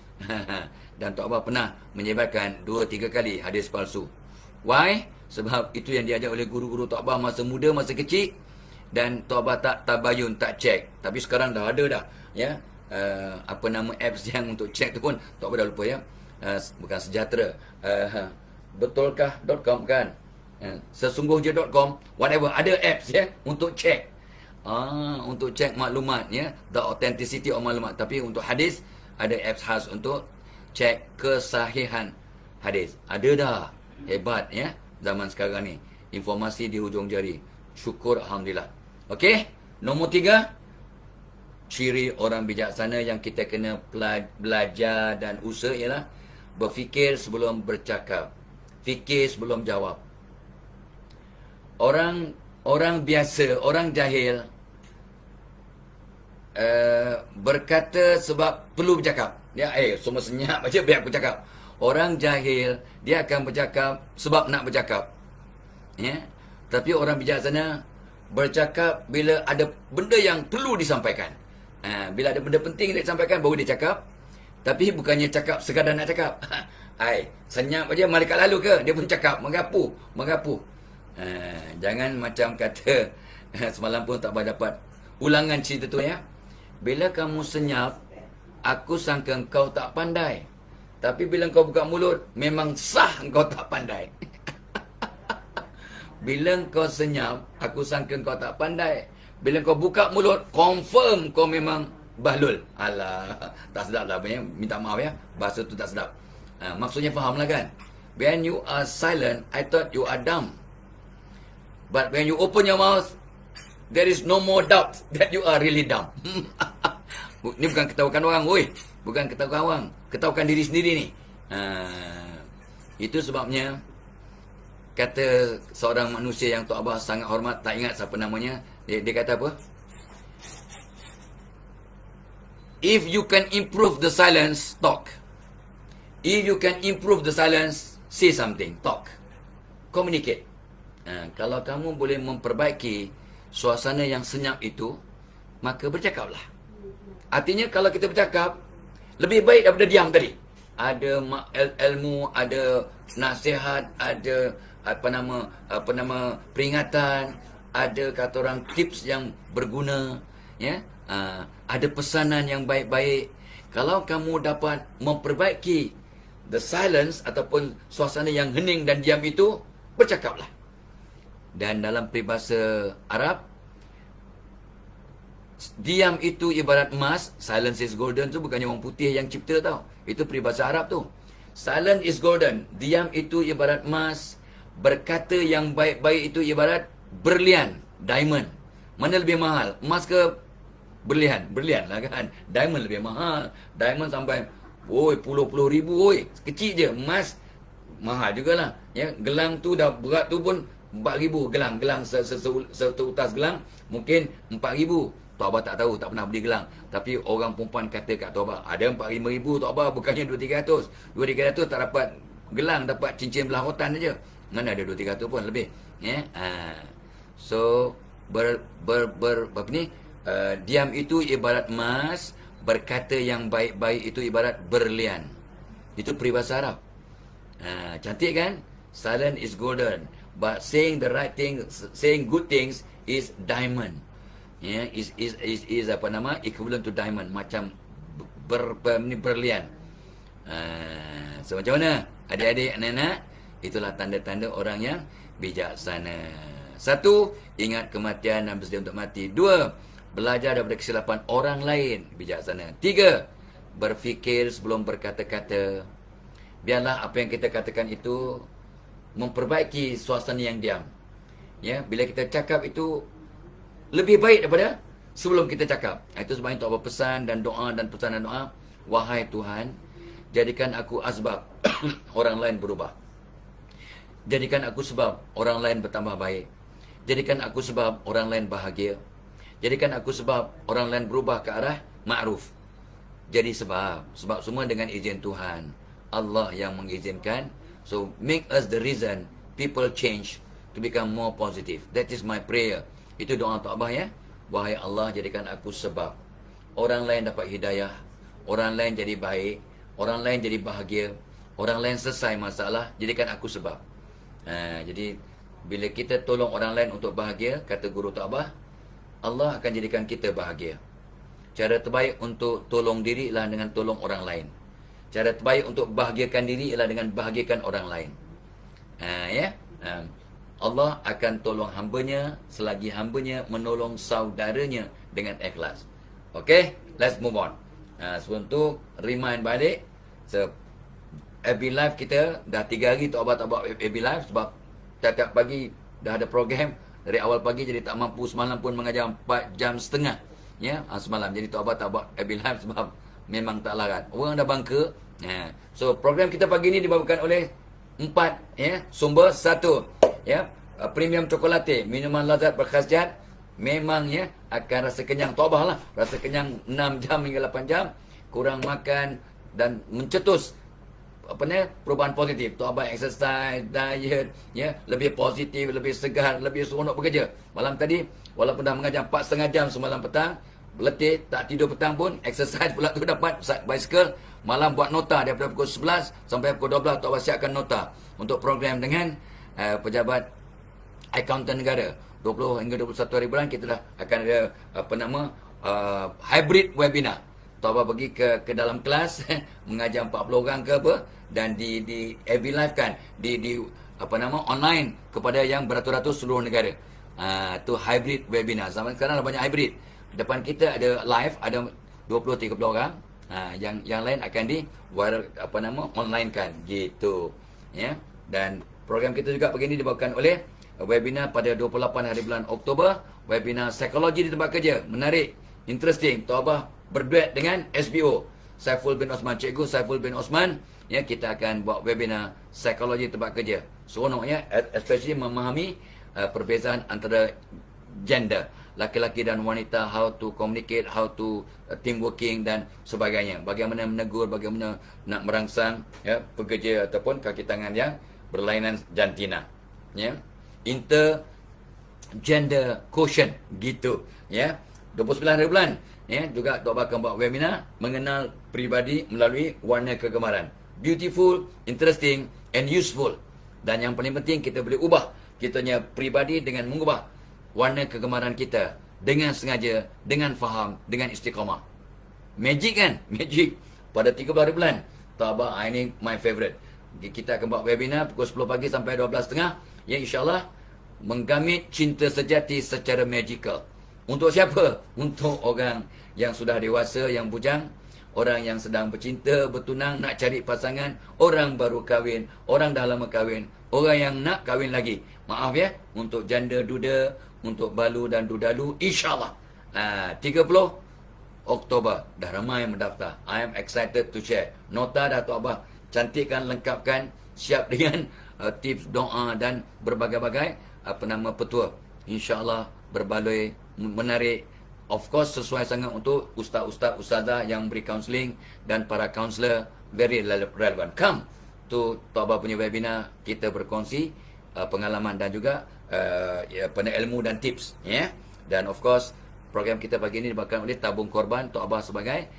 Dan Tok Abah pernah menyebarkan 2-3 kali hadis palsu. Why? Sebab itu yang diajar oleh guru-guru Tok Abah masa muda, masa kecil. Dan Tok Abah tak tabayun, tak cek. Tapi sekarang dah ada dah, ya. Apa nama apps yang untuk cek tu pun Tok Abah dah lupa, ya. Bukan Sejahtera, betulkah.com kan, sesungguhje.com, whatever, ada apps, ya, untuk cek. Untuk cek maklumat, ya, the authenticity of maklumat. Tapi untuk hadis ada apps khas untuk cek kesahihan hadis. Ada dah. Hebat, ya, zaman sekarang ni. Informasi di hujung jari. Syukur alhamdulillah. Okey, nombor 3, ciri orang bijaksana yang kita kena belajar dan usaha ialah berfikir sebelum bercakap, fikir sebelum jawab. Orang biasa, orang jahil berkata sebab perlu bercakap. Dia semua senyap aja biar aku cakap. Orang jahil dia akan bercakap sebab nak bercakap. Ya. Tapi orang bijaksana bercakap bila ada benda yang perlu disampaikan. Bila ada benda penting dia disampaikan baru dia cakap. Tapi bukannya cakap sekadar nak cakap. Senyap aja malaikat lalu ke? Dia pun cakap, mengapu. Jangan macam kata semalam pun tak dapat ulangan cerita tu, ya. Bila kamu senyap, aku sangka engkau tak pandai. Tapi bila engkau buka mulut, memang sah engkau tak pandai. Bila engkau senyap, aku sangka engkau tak pandai. Bila engkau buka mulut, confirm kau memang bahlul. Alah, tak sedap lah. Minta maaf, ya. Bahasa tu tak sedap. Maksudnya fahamlah kan. When you are silent, I thought you are dumb. But when you open your mouth, there is no more doubt that you are really dumb. Ni bukan ketahukan orang, woi. Bukan ketahukan orang. Ketahukan diri sendiri ni. Itu sebabnya, kata seorang manusia yang Tok Abah sangat hormat, tak ingat siapa namanya. Dia kata apa? If you can improve the silence, talk. If you can improve the silence, say something, talk. Communicate. Kalau kamu boleh memperbaiki suasana yang senyap itu, maka bercakaplah. Artinya kalau kita bercakap, lebih baik daripada diam tadi. Ada ilmu, ada nasihat, ada apa nama peringatan, ada kata orang tips yang berguna, ya. Ada pesanan yang baik-baik. Kalau kamu dapat memperbaiki the silence ataupun suasana yang hening dan diam itu, bercakaplah. Dan dalam peribahasa Arab, diam itu ibarat emas, silence is golden tu bukannya orang putih yang cipta tau. Itu peribahasa Arab tu. Silence is golden. Diam itu ibarat emas. Berkata yang baik-baik itu ibarat berlian, diamond. Mana lebih mahal? Emas ke berlian? Berlian lah kan. Diamond lebih mahal. Diamond sampai puluh ribu, kecil je. Emas mahal jugalah. Ya, gelang tu dah berat tu pun 4,000 gelang. Gelang seutas gelang mungkin 4,000. Tok Abah tak tahu, tak pernah beli gelang. Tapi orang perempuan kata kat Tok Abah, ada 4-5 ribu Tok Abah, bukannya 2-300. 2-300 tak dapat gelang, dapat cincin belah rotan saja. Mana ada 2-300 pun lebih. Ya. So diam itu ibarat emas, berkata yang baik-baik itu ibarat berlian. Itu peribahasa Arab. Cantik kan? Silent is golden, but saying the right thing, saying good things is diamond. Ya, is apa nama? Equivalent to diamond, macam berlian. So macam mana? Adik-adik, anak-anak, itulah tanda-tanda orang yang bijaksana. 1, ingat kematian dan bersedia untuk mati. 2, belajar daripada kesilapan orang lain, bijaksana. 3, berfikir sebelum berkata-kata. Biarlah apa yang kita katakan itu memperbaiki suasana yang diam. Ya, bila kita cakap itu lebih baik daripada sebelum kita cakap. Itu sebabnya Tok Abah pesan dan doa dan pesan dan doa, wahai Tuhan, jadikan aku asbab orang lain berubah. Jadikan aku sebab orang lain bertambah baik. Jadikan aku sebab orang lain bahagia. Jadikan aku sebab orang lain berubah ke arah ma'ruf. Jadi sebab semua dengan izin Tuhan. Allah yang mengizinkan. So make us the reason people change to become more positive. That is my prayer. Itu doa Tok Abah ya. Wahai Allah, jadikan aku sebab orang lain dapat hidayah, orang lain jadi baik, orang lain jadi bahagia, orang lain selesai masalah, jadikan aku sebab. Jadi bila kita tolong orang lain untuk bahagia, kata guru Tok Abah, Allah akan jadikan kita bahagia. Cara terbaik untuk tolong diri ialah dengan tolong orang lain. Cara terbaik untuk bahagiakan diri ialah dengan bahagiakan orang lain. Allah akan tolong hambanya selagi hambanya menolong saudaranya dengan ikhlas. Okay, let's move on. Sebelum tu, remind balik. FB Live kita dah 3 hari Tok Abah tak buat FB Live sebab tiap-tiap pagi dah ada program. Dari awal pagi jadi tak mampu, semalam pun mengajar 4 jam setengah. Ya, semalam. Jadi Tok Abah tak buat FB Live sebab memang tak larat. Orang dah bangka. So, program kita pagi ni dibawakan oleh 4 sumber. 1, premium cokolate, minuman lazat berkhasiat. Memang akan rasa kenyang. Tok Abah lah, rasa kenyang 6 jam hingga 8 jam. Kurang makan dan mencetus perubahan positif. Tok Abah exercise, diet, lebih positif, lebih segar, lebih seronok bekerja. Malam tadi walaupun dah mengajar 4,5 jam semalam petang, letih, tak tidur petang pun, exercise pula tu dapat bicycle. Malam buat nota daripada pukul 11 sampai pukul 12 Tok Abah siapkan nota untuk program dengan pejabat akauntan negara. 20 hingga 21 hari bulan kita dah akan ada hybrid webinar. Tok Abah pergi ke dalam kelas mengajar 40 orang ke apa, dan di FB Live kan di online kepada yang beratus-ratus seluruh negara. Tu hybrid webinar. Zaman sekarang dah banyak hybrid. Depan kita ada live, ada 20-30 orang. Yang lain akan di online kan gitu. Ya. Dan program kita juga pagi ini dibawakan oleh webinar pada 28 hari bulan Oktober, webinar psikologi di tempat kerja. Menarik, interesting. Tok Abah berduet dengan SBO, Saiful bin Osman, Cikgu Saiful bin Osman. Ya, kita akan buat webinar psikologi tempat kerja. Seronoknya, especially memahami perbezaan antara gender, laki-laki dan wanita, how to communicate, how to team working dan sebagainya. Bagaimana menegur, bagaimana nak merangsang pekerja ataupun kaki tangan yang berlainan jantina. Ya. Intergender quotient gitu. Ya. 29 hari bulan. Ya, juga Tok Abah akan buat webinar mengenal peribadi melalui warna kegemaran. Beautiful, interesting and useful. Dan yang paling penting, kita boleh ubah kitanya peribadi dengan mengubah warna kegemaran kita dengan sengaja, dengan faham, dengan istiqamah. Magic kan? Magic. Pada 13 hari bulan. Tok Abah, ini my favorite. Kita akan buat webinar pukul 10 pagi sampai 12.30. Ya, insyaAllah menggamit cinta sejati secara magical. Untuk siapa? Untuk orang yang sudah dewasa, yang bujang, orang yang sedang bercinta, bertunang, nak cari pasangan, orang baru kahwin, orang dah lama kahwin, orang yang nak kahwin lagi. Maaf ya, untuk janda duda, untuk balu dan dudalu, insyaAllah 30 Oktober dah ramai yang mendaftar. I am excited to share. Nota dah Tok Abah cantikkan, lengkapkan, siap dengan tips, doa dan berbagai-bagai petua. InsyaAllah berbaloi, menarik. Of course sesuai sangat untuk ustaz-ustaz, ustazah yang beri counselling dan para counselor, very relevant. Come to Tok Abah punya webinar, kita berkongsi pengalaman dan juga ilmu dan tips, ya. Dan of course program kita pagi ini dibawakan oleh Tabung Korban, Tok Abah sebagai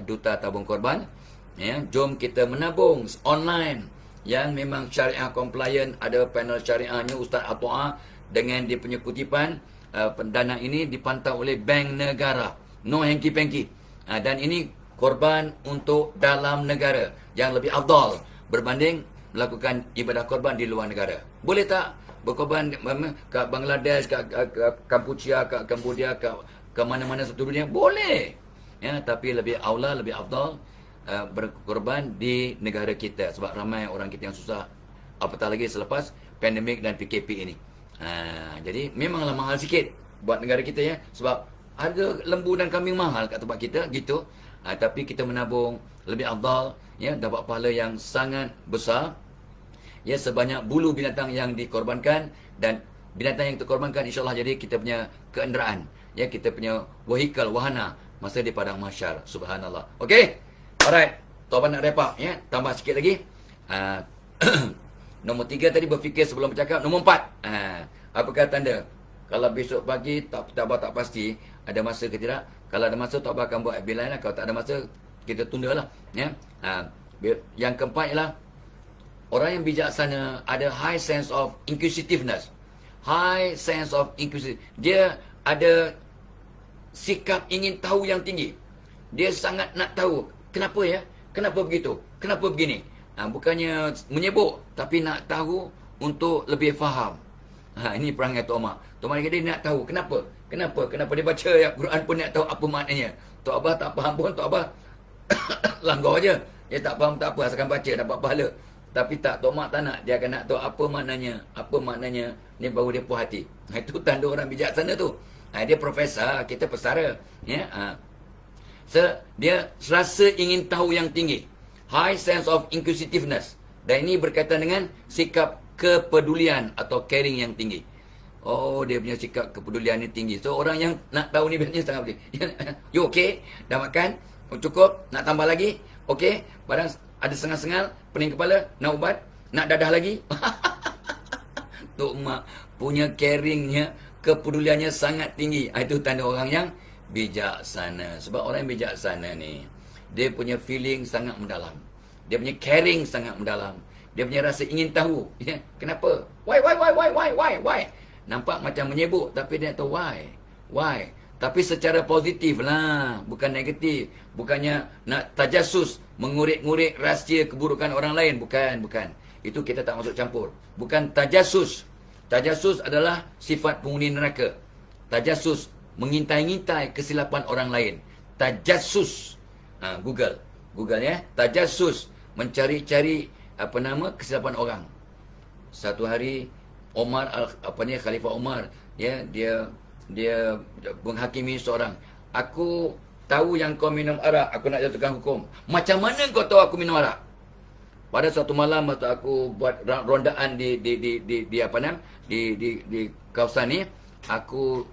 duta Tabung Korban. Ya, jom kita menabung online yang memang syariah compliant, ada panel syariahnya Ustaz Atoa dengan dia punya kutipan. Dana ini dipantau oleh bank negara, no hanky-panky. Dan ini korban untuk dalam negara yang lebih afdal berbanding melakukan ibadah korban di luar negara. Boleh tak berkorban ke Bangladesh, ke Kampuchia, ke Cambodia, ke mana-mana seluruh dunia? Boleh. Ya, tapi lebih aula, lebih afdal berkorban di negara kita, sebab ramai orang kita yang susah, apatah lagi selepas pandemik dan PKP ini. Jadi memanglah mahal sikit buat negara kita, ya, sebab harga lembu dan kambing mahal kat tempat kita gitu. Tapi kita menabung lebih afdal, ya, dapat pahala yang sangat besar. Ya, sebanyak bulu binatang yang dikorbankan dan binatang yang terkorbankan insya-Allah jadi kita punya kenderaan, ya, kita punya vehicle, wahana masa di padang mahsyar. Subhanallah. Okey. Alright. Tok Abah nak wrap up, ya. Tambah sikit lagi. Nombor 3 tadi berfikir sebelum bercakap. Nombor 4. Apakah tanda? Kalau besok pagi Tok Abah tak pasti ada masa ke tidak. Kalau ada masa Tok Abah akan buat FB lain lah. Kalau tak ada masa kita tunda lah, ya. Yang keempat ialah orang yang bijaksana ada high sense of inquisitiveness. High sense of inquisitive. Dia ada sikap ingin tahu yang tinggi. Dia sangat nak tahu. Kenapa ya? Kenapa begitu? Kenapa begini? Bukannya menyebut, tapi nak tahu untuk lebih faham. Ini perangai Tok Mak. Tok Mak dia nak tahu. Kenapa? Kenapa? Kenapa dia baca ayat Quran pun nak tahu apa maknanya. Tok Abah tak faham pun, Tok Abah langgar je. Dia tak faham tak apa, asalkan baca dapat pahala. Tapi tak, Tok Mak tak nak. Dia akan nak tahu apa maknanya. Apa maknanya. Ni baru dia puas hati. Itu tanda orang bijaksana tu. Dia profesor, kita pesara. Ya. Dia rasa ingin tahu yang tinggi. High sense of inquisitiveness. Dan ini berkaitan dengan sikap kepedulian atau caring yang tinggi. Oh, dia punya sikap kepedulian ni tinggi. So, orang yang nak tahu ni biasanya sangat penting. You okay? Dah makan? Cukup? Nak tambah lagi? Okay? Barang ada sengal-sengal? Pening kepala? Nak ubat? Nak dadah lagi? Tok Mak punya caringnya, kepeduliannya sangat tinggi. Itu tanda orang yang bijaksana. Sebab orang yang bijaksana ni, dia punya feeling sangat mendalam. Dia punya caring sangat mendalam. Dia punya rasa ingin tahu. Ya, kenapa? Why? Nampak macam menyebut, tapi dia tahu why. Tapi secara positif lah, bukan negatif. Bukannya nak tajasus, mengurek-ngurek rahsia keburukan orang lain. Bukan. Itu kita tak masuk campur. Bukan tajasus. Tajasus adalah sifat penghuni neraka. Tajasus, mengintai-ngintai kesilapan orang lain. Tajasus. Google ya. Tajasus, mencari-cari kesilapan orang. Satu hari Khalifah Umar, ya, dia menghakimi seorang. Aku tahu yang kau minum arak, aku nak jatuhkan hukum. Macam mana kau tahu aku minum arak? Pada suatu malam waktu aku buat rondaan di kawasan ni, aku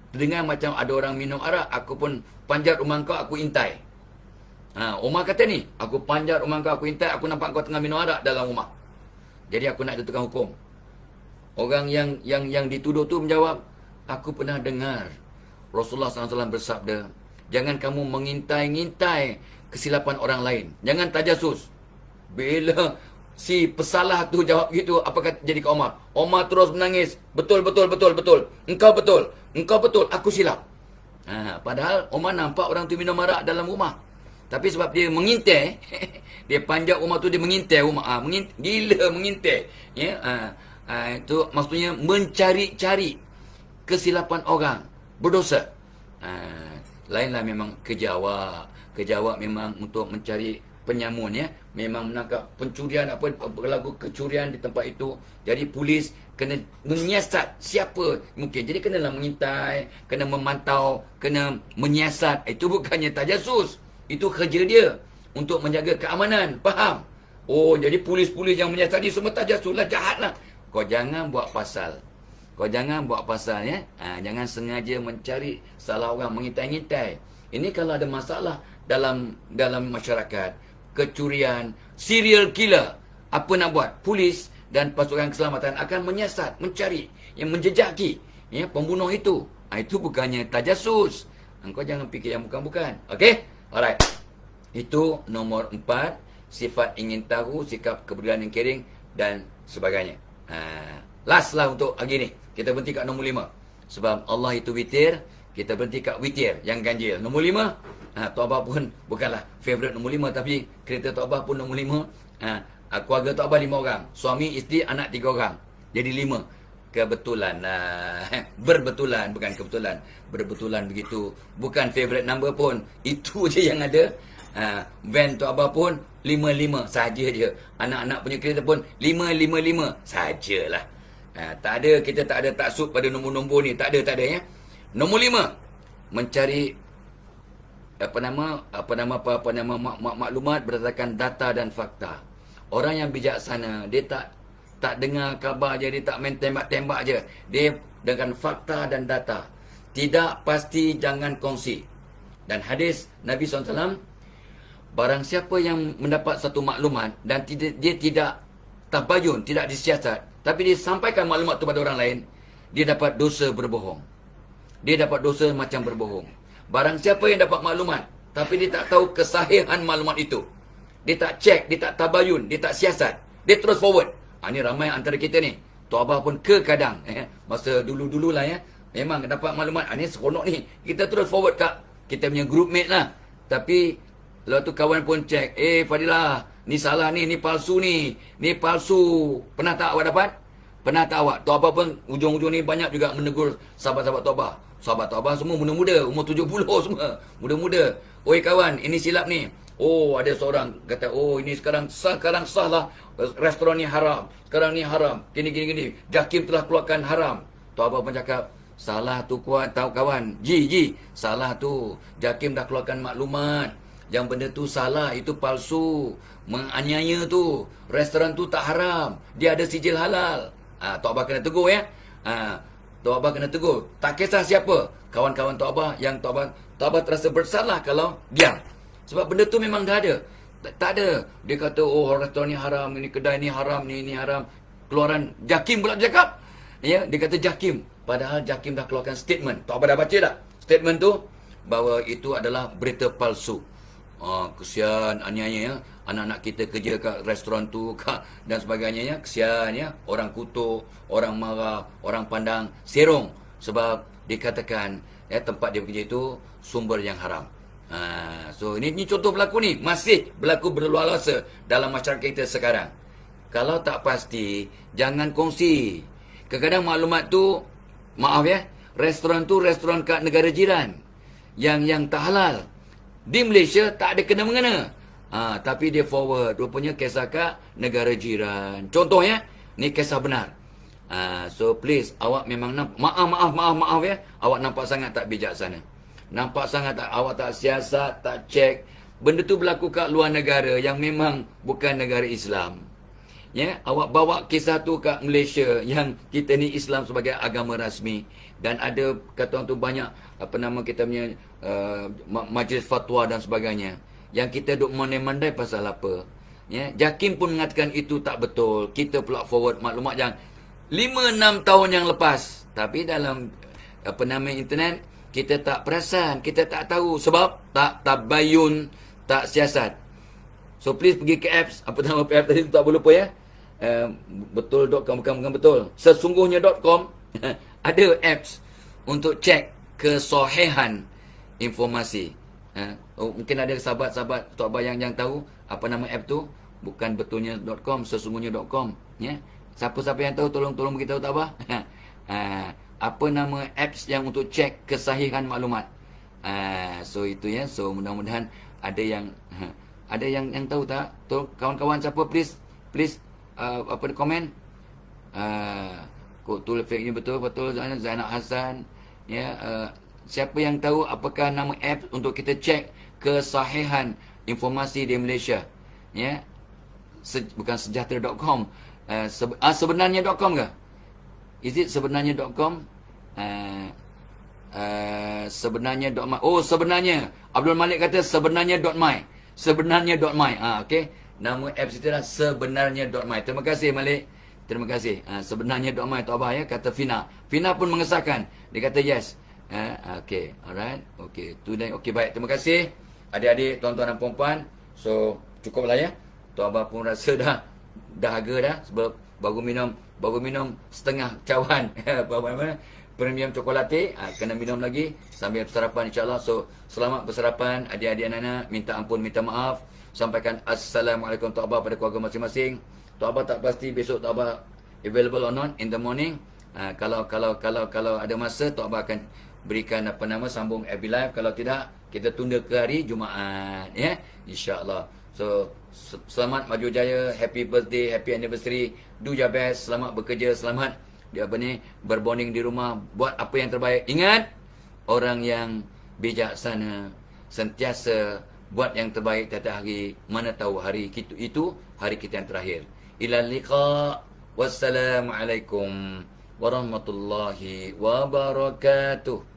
dengar macam ada orang minum arak, aku pun panjat rumah kau, aku intai. Umar kata ni, aku panjat rumah kau, aku intai, aku nampak kau tengah minum arak dalam rumah. Jadi aku nak jatuhkan hukum. Orang yang dituduh tu menjawab, aku pernah dengar Rasulullah SAW bersabda, jangan kamu mengintai-ngintai kesilapan orang lain. Jangan tajasus. Bila si pesalah tu jawab gitu, apa kata jadi ke Omar? Omar terus menangis. Betul. Engkau betul. Aku silap. Padahal Omar nampak orang tu minum arak dalam rumah. Tapi sebab dia mengintai, dia panjat rumah tu, dia mengintai rumah. Gila mengintai. Ya, itu maksudnya mencari-cari kesilapan orang berdosa. Lainlah memang kerja awak. Kerja awak memang untuk mencari penyamun, ya. Memang menangkap pencurian, berlaku kecurian di tempat itu. Jadi polis kena menyiasat siapa mungkin. Jadi kenalah mengintai, kena memantau, kena menyiasat. Itu bukannya tajasus. Itu kerja dia untuk menjaga keamanan. Faham? Oh, jadi polis-polis yang menyiasat ni semua tajasus lah, jahat lah. Kau jangan buat pasal. Kau jangan buat pasal, ya. Jangan sengaja mencari salah orang, mengintai-ngintai. Ini kalau ada masalah dalam masyarakat, kecurian, serial killer, apa nak buat? Polis dan pasukan keselamatan akan menyiasat, mencari, yang menjejaki, ya, pembunuh itu. Itu bukannya tajasus. Kau jangan fikir yang bukan-bukan. Okey? Alright. Itu nombor 4, sifat ingin tahu, sikap kepedulian yang caring dan sebagainya. Last lah untuk hari ni. Kita berhenti kat nombor 5. Sebab Allah itu witir, kita berhenti kat witir yang ganjil. Nombor 5, Tok Abah pun bukanlah favorite nombor 5, tapi kereta Tok Abah pun nombor 5. Keluarga Tok Abah 5 orang. Suami, isteri, anak 3 orang. Jadi 5. Kebetulan. Berbetulan, bukan kebetulan. Berbetulan begitu. Bukan favorite number pun. Itu je yang ada. Van Tok Abah pun 5-5 saja je. Anak-anak punya kereta pun 5-5-5 sajalah. Tak ada, kita tak ada taksub pada nombor-nombor ni. Tak ada, ya. Nombor 5, mencari maklumat berdasarkan data dan fakta. Orang yang bijaksana, dia tak dengar khabar je, dia tak main tembak-tembak je. Dia dengan fakta dan data. Tidak pasti, jangan kongsi. Dan hadis Nabi SAW, barang siapa yang mendapat satu maklumat dan dia tidak tabayun, tidak disiasat, tapi dia sampaikan maklumat itu pada orang lain, dia dapat dosa berbohong. Dia dapat dosa macam berbohong. Barang siapa yang dapat maklumat, tapi dia tak tahu kesahihan maklumat itu, dia tak cek, dia tak tabayun, dia tak siasat, dia terus forward. Ini ramai antara kita ni. Tok Abah pun kadang masa dulu-dulu lah, ya, memang dapat maklumat, ini seronok ni, kita terus forward kat kita punya group mate lah. Tapi lepas tu kawan pun cek, Fadilah, ni salah ni palsu ni palsu. Pernah tak awak dapat? Pernah tak awak? Tok Abah pun ujung-ujung ni banyak juga menegur sahabat-sahabat Tok Abah. Sahabat Tok Abah semua muda-muda, umur 70 semua, muda-muda. Oi kawan, ini silap ni. Oh, ada seorang kata, ini sekarang sah lah, restoran ni haram. Sekarang ni haram. Gini. Jakim telah keluarkan haram. Tok Abah pun cakap, salah tu tahu kawan. Ji, salah tu. Jakim dah keluarkan maklumat. Yang benda tu salah, itu palsu. Menganiaya tu. Restoran tu tak haram. Dia ada sijil halal. Tok Abah kena tegur, ya. Tok Abah kena tegur. Tak kisah siapa. Kawan-kawan Tok Abah yang Tok Abah terasa bersalah kalau diam. Sebab benda tu memang dah ada. Tak ada. Dia kata, restoran ni haram, ini kedai ni haram, ni haram. Keluaran Jakim pula cakap. Ya, dia kata Jakim. Padahal Jakim dah keluarkan statement. Tok Abah dah baca tak? Statement tu bahawa itu adalah berita palsu. Kesian, aniaya, ya. Anak-anak kita kerja kat restoran tu dan sebagainya, ya. Kesian, ya. Orang kutuk, orang marah, orang pandang serong. Sebab dikatakan, ya, tempat dia bekerja itu sumber yang haram. So ini contoh berlaku ni. Masih berlaku berluasa dalam masyarakat kita sekarang. Kalau tak pasti, jangan kongsi. Kadang-kadang maklumat tu, maaf, ya, restoran tu restoran kat negara jiran yang tak halal. Di Malaysia tak ada kena-mengena. Tapi dia forward. Rupanya kisah kat negara jiran. Contohnya, ni kisah benar. So please, awak memang maaf, ya. Awak nampak sangat tak bijaksana. Nampak sangat awak tak siasat, tak cek. Benda tu berlaku kat luar negara yang memang bukan negara Islam. Ya, awak bawa kisah tu kat Malaysia yang kita ni Islam sebagai agama rasmi. Dan ada kata orang tu banyak kita punya majlis fatwa dan sebagainya. Yang kita duk mandai-mandai pasal apa. Ya, Jakim pun mengatakan itu tak betul. Kita pula forward maklumat yang 5-6 tahun yang lepas. Tapi dalam internet, kita tak perasan, kita tak tahu sebab tak tabayun, tak siasat. So please pergi ke apps, apa nama apps tadi tak boleh lupa, ya. Betul.com, bukan betul. Sesungguhnya.com ada apps untuk cek kesohihan informasi. Mungkin ada sahabat-sahabat Tok Abah yang tahu apa nama app tu. Bukan betulnya .com, sesungguhnya .com. Ya. Siapa-siapa yang tahu tolong beritahu Tok Abah. Apa nama apps yang untuk cek kesahihan maklumat. So itu ya. So mudah-mudahan ada yang tahu tak? Kawan-kawan siapa please komen. Kok tu fake ni betul Zainab Hassan. Ya, siapa yang tahu apakah nama app untuk kita cek kesahihan informasi di Malaysia? Ya. Bukan sejahtera.com. Sebenarnya.com ke? Is it sebenarnya.com? Sebenarnya.my. Oh, sebenarnya. Abdul Malik kata sebenarnya.my. Sebenarnya.my. Okey. Nama apps itu adalah sebenarnya.my. Terima kasih Malik. Terima kasih. Sebenarnya.my Tok Abah ya, kata Fina. Fina pun mengesahkan. Dia kata yes. Okey. Alright. Okey. Tu dan okey baik. Terima kasih adik-adik, tuan-tuan dan puan-puan. So, cukuplah ya. Tok Abah pun rasa dah dahaga dah sebab baru minum setengah cawan premium cokolate. Kena minum lagi sambil bersarapan insya-Allah. So, selamat bersarapan adik-adik anak-anak. Minta ampun, minta maaf. Sampaikan assalamualaikum Tok Abah pada keluarga masing-masing. Tok Abah tak pasti besok Tok Abah available or not in the morning. Kalau ada masa Tok Abah akan berikan sambung FB Live. Kalau tidak, kita tunda ke hari Jumaat ya, insya-Allah. So, selamat maju jaya, happy birthday, happy anniversary. Do your best, selamat bekerja, selamat berbonding di rumah, buat apa yang terbaik. Ingat, orang yang bijaksana sentiasa buat yang terbaik tiap hari. Mana tahu hari itu hari kita yang terakhir. Ila liqa. Wassalamualaikum warahmatullahi wabarakatuh.